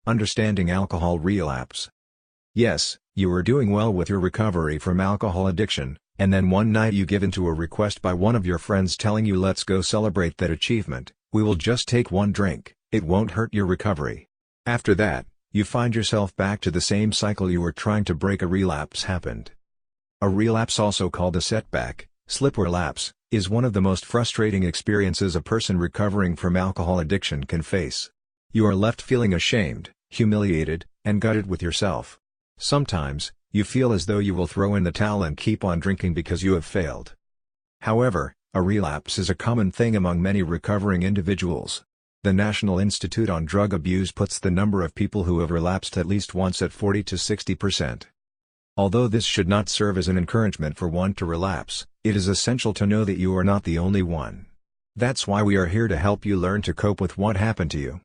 Understanding alcohol relapse. Yes, you were doing well with your recovery from alcohol addiction, and then one night you give in to a request by one of your friends telling you, let's go celebrate that achievement, we will just take one drink, it won't hurt your recovery. After that, you find yourself back to the same cycle you were trying to break. A relapse happened. A relapse, also called a setback, slip or lapse, is one of the most frustrating experiences a person recovering from alcohol addiction can face. You are left feeling ashamed, humiliated, and gutted with yourself. Sometimes, you feel as though you will throw in the towel and keep on drinking because you have failed. However, a relapse is a common thing among many recovering individuals. The National Institute on Drug Abuse puts the number of people who have relapsed at least once at 40 to 60%. Although this should not serve as an encouragement for one to relapse, it is essential to know that you are not the only one. That's why we are here to help you learn to cope with what happened to you.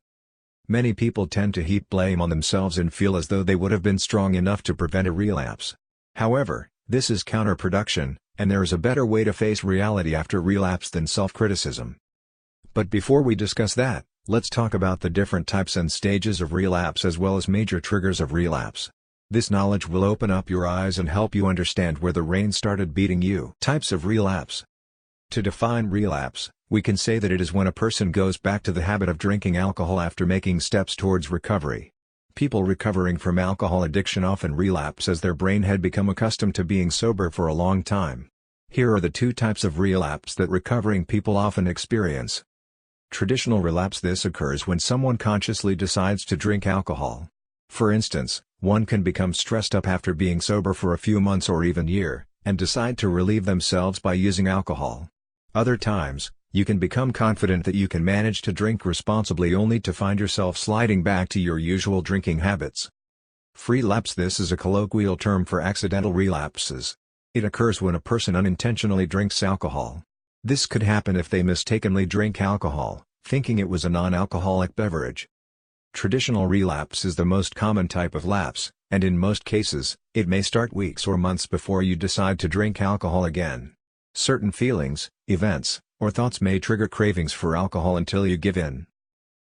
Many people tend to heap blame on themselves and feel as though they would have been strong enough to prevent a relapse. However, this is counterproductive, and there is a better way to face reality after relapse than self-criticism. But before we discuss that, let's talk about the different types and stages of relapse as well as major triggers of relapse. This knowledge will open up your eyes and help you understand where the rain started beating you. Types of relapse. To define relapse, we can say that it is when a person goes back to the habit of drinking alcohol after making steps towards recovery. People recovering from alcohol addiction often relapse as their brain had become accustomed to being sober for a long time. Here are the two types of relapse that recovering people often experience. Traditional relapse. This occurs when someone consciously decides to drink alcohol. For instance, one can become stressed up after being sober for a few months or even year, and decide to relieve themselves by using alcohol. Other times, you can become confident that you can manage to drink responsibly only to find yourself sliding back to your usual drinking habits. Relapse. This is a colloquial term for accidental relapses. It occurs when a person unintentionally drinks alcohol. This could happen if they mistakenly drink alcohol, thinking it was a non-alcoholic beverage. Traditional relapse is the most common type of lapse, and in most cases, it may start weeks or months before you decide to drink alcohol again. Certain feelings, events, or thoughts may trigger cravings for alcohol until you give in.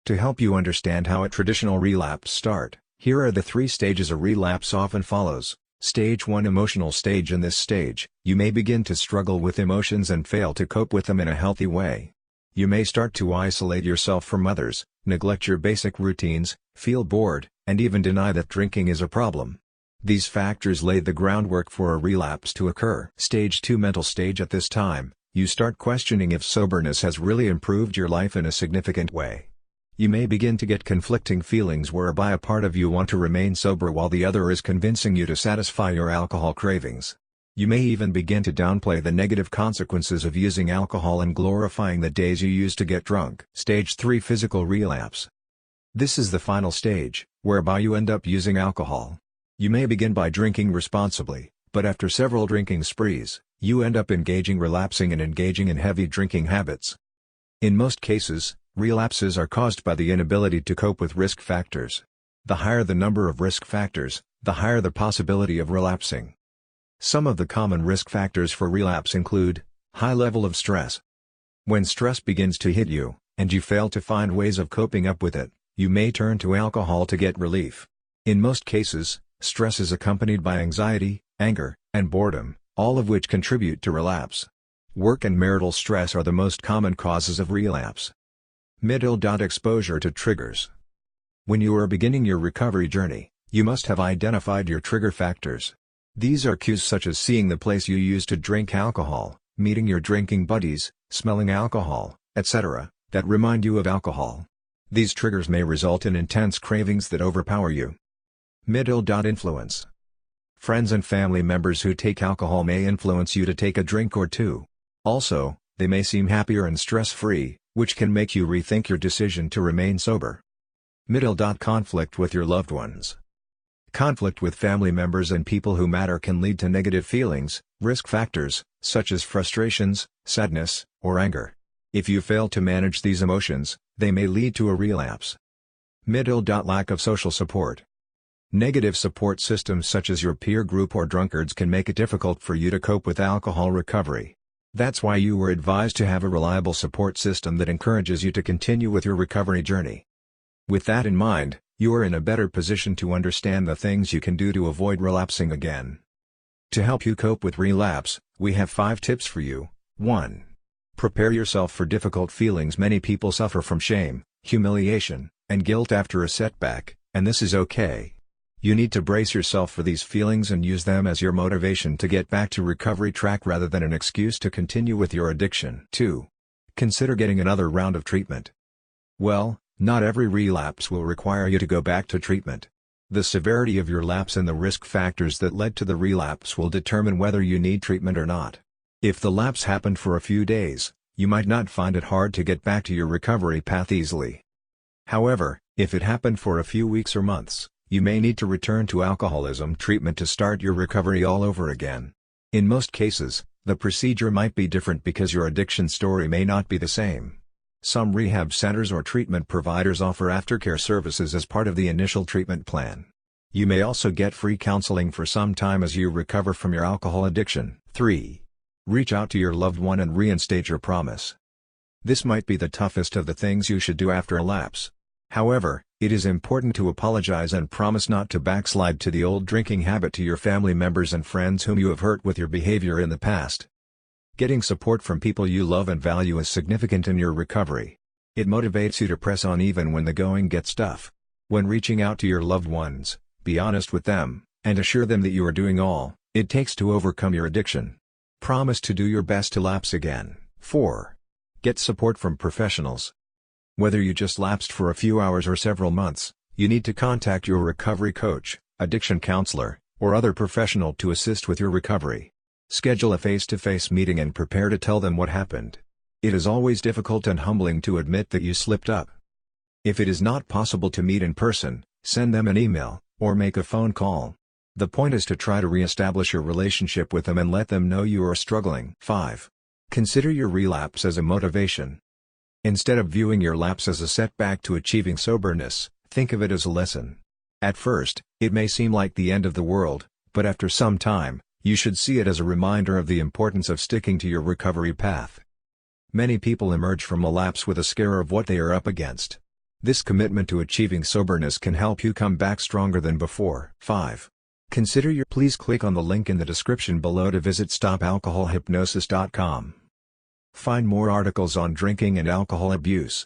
To help you understand how a traditional relapse starts, here are the 3 stages a relapse often follows. Stage 1. Emotional stage. In this stage, you may begin to struggle with emotions and fail to cope with them in a healthy way. You may start to isolate yourself from others, neglect your basic routines, feel bored, and even deny that drinking is a problem. These factors lay the groundwork for a relapse to occur. Stage 2. Mental stage. At this time, you start questioning if soberness has really improved your life in a significant way. You may begin to get conflicting feelings whereby a part of you want to remain sober while the other is convincing you to satisfy your alcohol cravings. You may even begin to downplay the negative consequences of using alcohol and glorifying the days you used to get drunk. Stage 3. Physical relapse. This is the final stage, whereby you end up using alcohol. You may begin by drinking responsibly, but after several drinking sprees, you end up relapsing and engaging in heavy drinking habits. In most cases, relapses are caused by the inability to cope with risk factors. The higher the number of risk factors, the higher the possibility of relapsing. Some of the common risk factors for relapse include high level of stress. When stress begins to hit you, and you fail to find ways of coping up with it, you may turn to alcohol to get relief. In most cases, stress is accompanied by anxiety, anger, and boredom, all of which contribute to relapse. Work and marital stress are the most common causes of relapse. Middle. Exposure to triggers. When you are beginning your recovery journey, you must have identified your trigger factors. These are cues such as seeing the place you used to drink alcohol, meeting your drinking buddies, smelling alcohol, etc., that remind you of alcohol. These triggers may result in intense cravings that overpower you. Middle. Influence. Friends and family members who take alcohol may influence you to take a drink or two. Also, they may seem happier and stress-free, which can make you rethink your decision to remain sober. Middle. Conflict with your loved ones. Conflict with family members and people who matter can lead to negative feelings, risk factors, such as frustrations, sadness, or anger. If you fail to manage these emotions, they may lead to a relapse. Middle. Lack of social support. Negative support systems such as your peer group or drunkards can make it difficult for you to cope with alcohol recovery. That's why you were advised to have a reliable support system that encourages you to continue with your recovery journey. With that in mind, you are in a better position to understand the things you can do to avoid relapsing again. To help you cope with relapse, we have 5 tips for you. 1. Prepare yourself for difficult feelings. Many people suffer from shame, humiliation, and guilt after a setback, and this is okay. You need to brace yourself for these feelings and use them as your motivation to get back to recovery track rather than an excuse to continue with your addiction. 2. Consider getting another round of treatment. Well, not every relapse will require you to go back to treatment. The severity of your lapse and the risk factors that led to the relapse will determine whether you need treatment or not. If the lapse happened for a few days, you might not find it hard to get back to your recovery path easily. However, if it happened for a few weeks or months, you may need to return to alcoholism treatment to start your recovery all over again. In most cases, the procedure might be different because your addiction story may not be the same. Some rehab centers or treatment providers offer aftercare services as part of the initial treatment plan. You may also get free counseling for some time as you recover from your alcohol addiction. 3. Reach out to your loved one and reinstate your promise. This might be the toughest of the things you should do after a lapse. However, it is important to apologize and promise not to backslide to the old drinking habit to your family members and friends whom you have hurt with your behavior in the past. Getting support from people you love and value is significant in your recovery. It motivates you to press on even when the going gets tough. When reaching out to your loved ones, be honest with them, and assure them that you are doing all it takes to overcome your addiction. Promise to do your best to lapse again. 4. Get support from professionals. Whether you just lapsed for a few hours or several months, you need to contact your recovery coach, addiction counselor, or other professional to assist with your recovery. Schedule a face-to-face meeting and prepare to tell them what happened. It is always difficult and humbling to admit that you slipped up. If it is not possible to meet in person, send them an email, or make a phone call. The point is to try to re-establish your relationship with them and let them know you are struggling. 5. Consider your relapse as a motivation. Instead of viewing your lapse as a setback to achieving soberness, think of it as a lesson. At first, it may seem like the end of the world, but after some time, you should see it as a reminder of the importance of sticking to your recovery path. Many people emerge from a lapse with a scare of what they are up against. This commitment to achieving soberness can help you come back stronger than before. 5. Please click on the link in the description below to visit stopalcoholhypnosis.com. Find more articles on drinking and alcohol abuse.